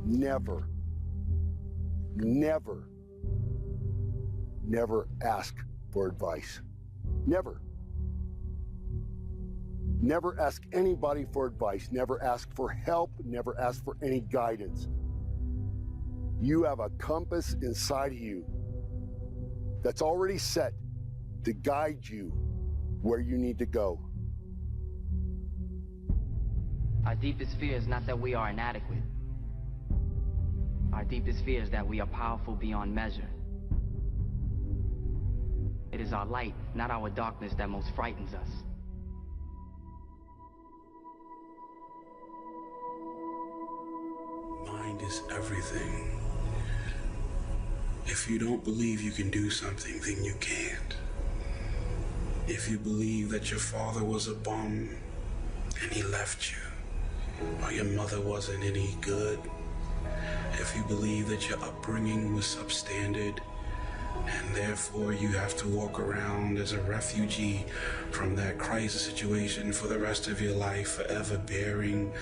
never, never, never ask for advice. Never. Never ask anybody for advice. Never ask for help. Never ask for any guidance. You have a compass inside of you that's already set to guide you where you need to go. Our deepest fear is not that we are inadequate. Our deepest fear is that we are powerful beyond measure. It is our light, not our darkness, that most frightens us. Mind is everything. If you don't believe you can do something, then you can't. If you believe that your father was a bum and he left you, or your mother wasn't any good, if you believe that your upbringing was substandard and therefore you have to walk around as a refugee from that crisis situation for the rest of your life, forever bearing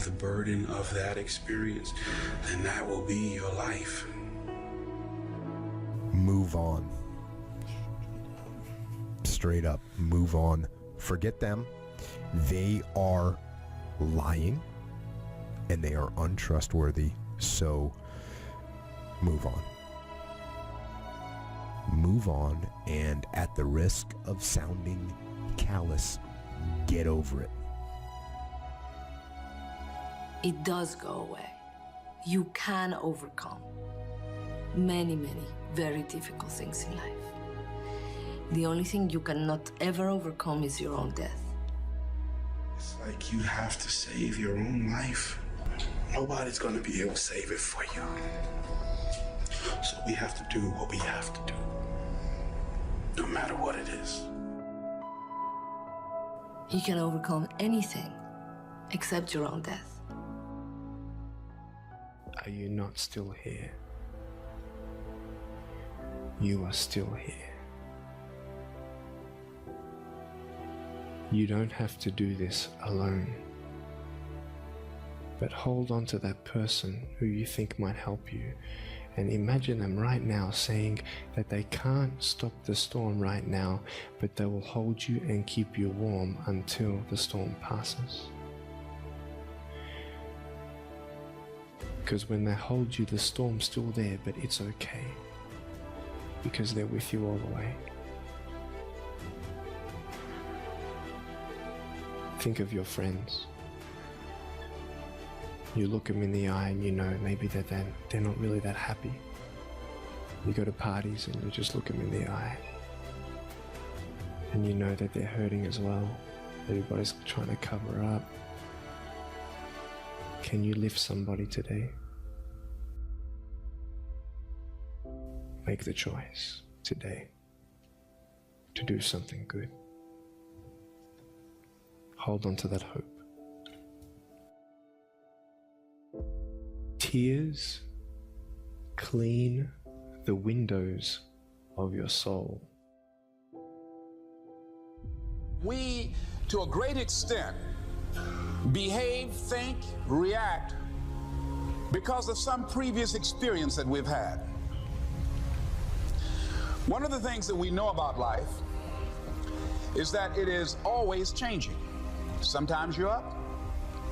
the burden of that experience, then that will be your life. Move on. Straight up, move on. Forget them. They are lying and they are untrustworthy. So move on. Move on, and at the risk of sounding callous, get over it. It does go away. You can overcome many, many very difficult things in life. The only thing you cannot ever overcome is your own death. It's like you have to save your own life. Nobody's gonna be able to save it for you. So we have to do what we have to do, no matter what it is. You can overcome anything except your own death. Are you not still here? You are still here. You don't have to do this alone. But hold on to that person who you think might help you, and imagine them right now saying that they can't stop the storm right now, but they will hold you and keep you warm until the storm passes. Because when they hold you, the storm's still there, but it's okay, because they're with you all the way. Think of your friends. You look them in the eye and you know maybe they're not really that happy. You go to parties and you just look them in the eye and you know that they're hurting as well. Everybody's trying to cover up. Can you lift somebody today? Make the choice today to do something good. Hold on to that hope. Tears clean the windows of your soul. We, to a great extent, behave, think, react because of some previous experience that we've had. One of the things that we know about life is that it is always changing. Sometimes you're up,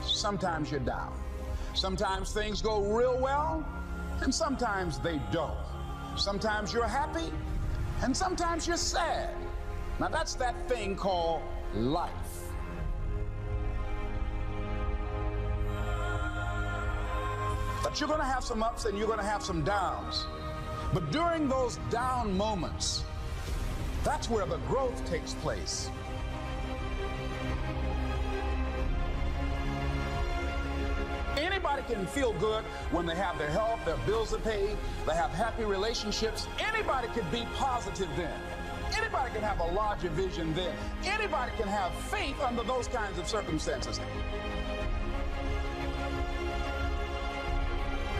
sometimes you're down. Sometimes things go real well, and sometimes they don't. Sometimes you're happy, and sometimes you're sad. Now that's that thing called life. But you're gonna have some ups and you're gonna have some downs. But during those down moments, that's where the growth takes place. Anybody can feel good when they have their health, their bills are paid, they have happy relationships. Anybody can be positive then. Anybody can have a larger vision then. Anybody can have faith under those kinds of circumstances.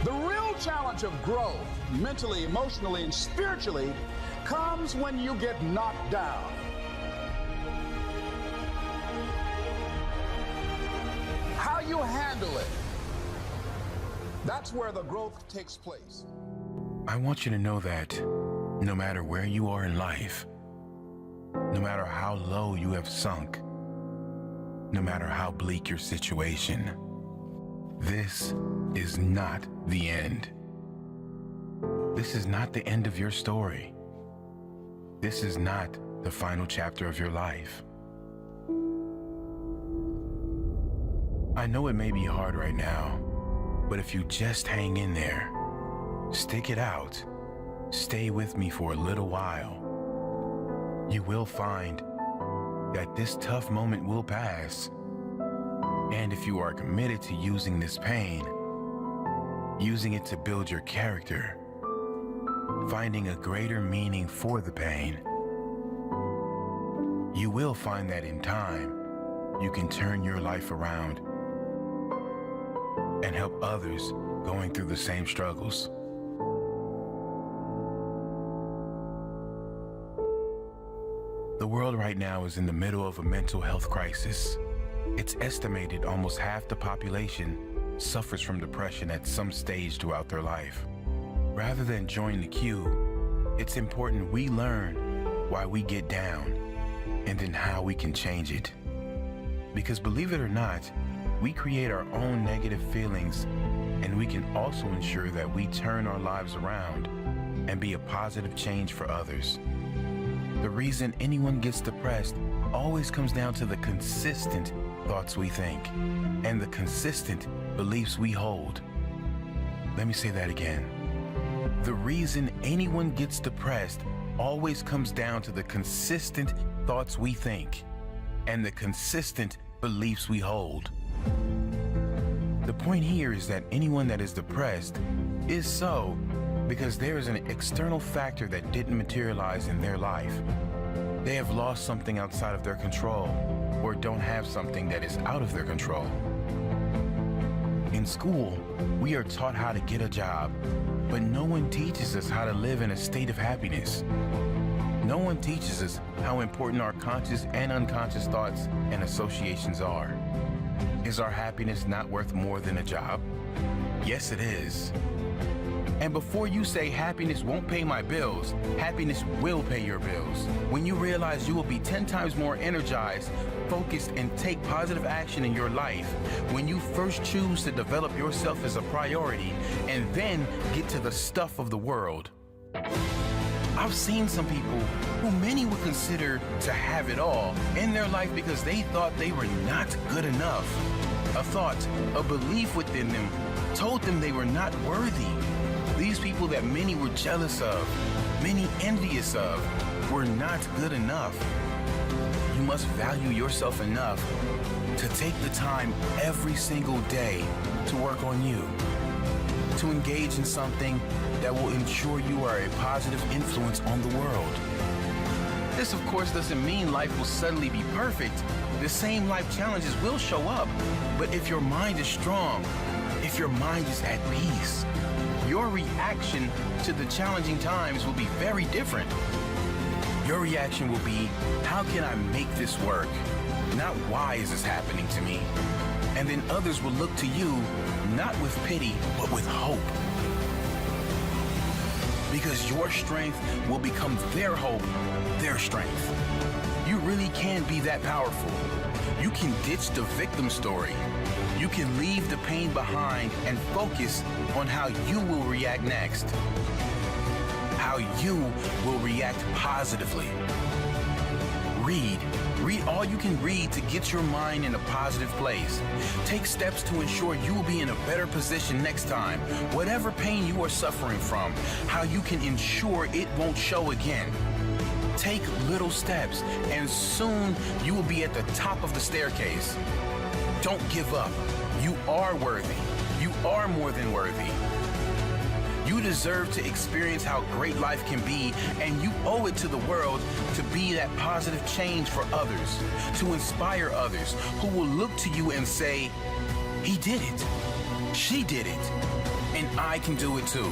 The real challenge of growth, mentally, emotionally, and spiritually, comes when you get knocked down. How you handle it, that's where the growth takes place. I want you to know that no matter where you are in life, no matter how low you have sunk, no matter how bleak your situation, this is not the end. This is not the end of your story. This is not the final chapter of your life. I know it may be hard right now, but if you just hang in there, stick it out, stay with me for a little while, you will find that this tough moment will pass. And if you are committed to using this pain, using it to build your character, finding a greater meaning for the pain, you will find that in time, you can turn your life around and help others going through the same struggles. The world right now is in the middle of a mental health crisis. It's estimated almost half the population suffers from depression at some stage throughout their life. Rather than join the queue, it's important we learn why we get down and then how we can change it. Because believe it or not, we create our own negative feelings, and we can also ensure that we turn our lives around and be a positive change for others. The reason anyone gets depressed always comes down to the consistent thoughts we think and the consistent beliefs we hold. Let me say that again. The reason anyone gets depressed always comes down to the consistent thoughts we think and the consistent beliefs we hold. The point here is that anyone that is depressed is so because there is an external factor that didn't materialize in their life. They have lost something outside of their control or don't have something that is out of their control. In school, we are taught how to get a job, but no one teaches us how to live in a state of happiness. No one teaches us how important our conscious and unconscious thoughts and associations are. Is our happiness not worth more than a job? Yes, it is. And before you say happiness won't pay my bills, happiness will pay your bills. When you realize you will be 10 times more energized, focused, and take positive action in your life, when you first choose to develop yourself as a priority and then get to the stuff of the world. I've seen some people who many would consider to have it all in their life because they thought they were not good enough. A thought, a belief within them told them they were not worthy. These people that many were jealous of, many envious of, were not good enough. You must value yourself enough to take the time every single day to work on you, to engage in something that will ensure you are a positive influence on the world. This, of course, doesn't mean life will suddenly be perfect. The same life challenges will show up. But if your mind is strong, if your mind is at peace, your reaction to the challenging times will be very different. Your reaction will be, how can I make this work? Not why is this happening to me? And then others will look to you, not with pity, but with hope. Because your strength will become their hope, their strength. You really can be that powerful. You can ditch the victim story. You can leave the pain behind and focus on how you will react next. How you will react positively. Read all you can read to get your mind in a positive place. Take steps to ensure you will be in a better position next time. Whatever pain you are suffering from, how you can ensure it won't show again. Take little steps, and soon you will be at the top of the staircase. Don't give up. You are worthy. You are more than worthy. You deserve to experience how great life can be, and you owe it to the world to be that positive change for others, to inspire others who will look to you and say, he did it, she did it, and I can do it too.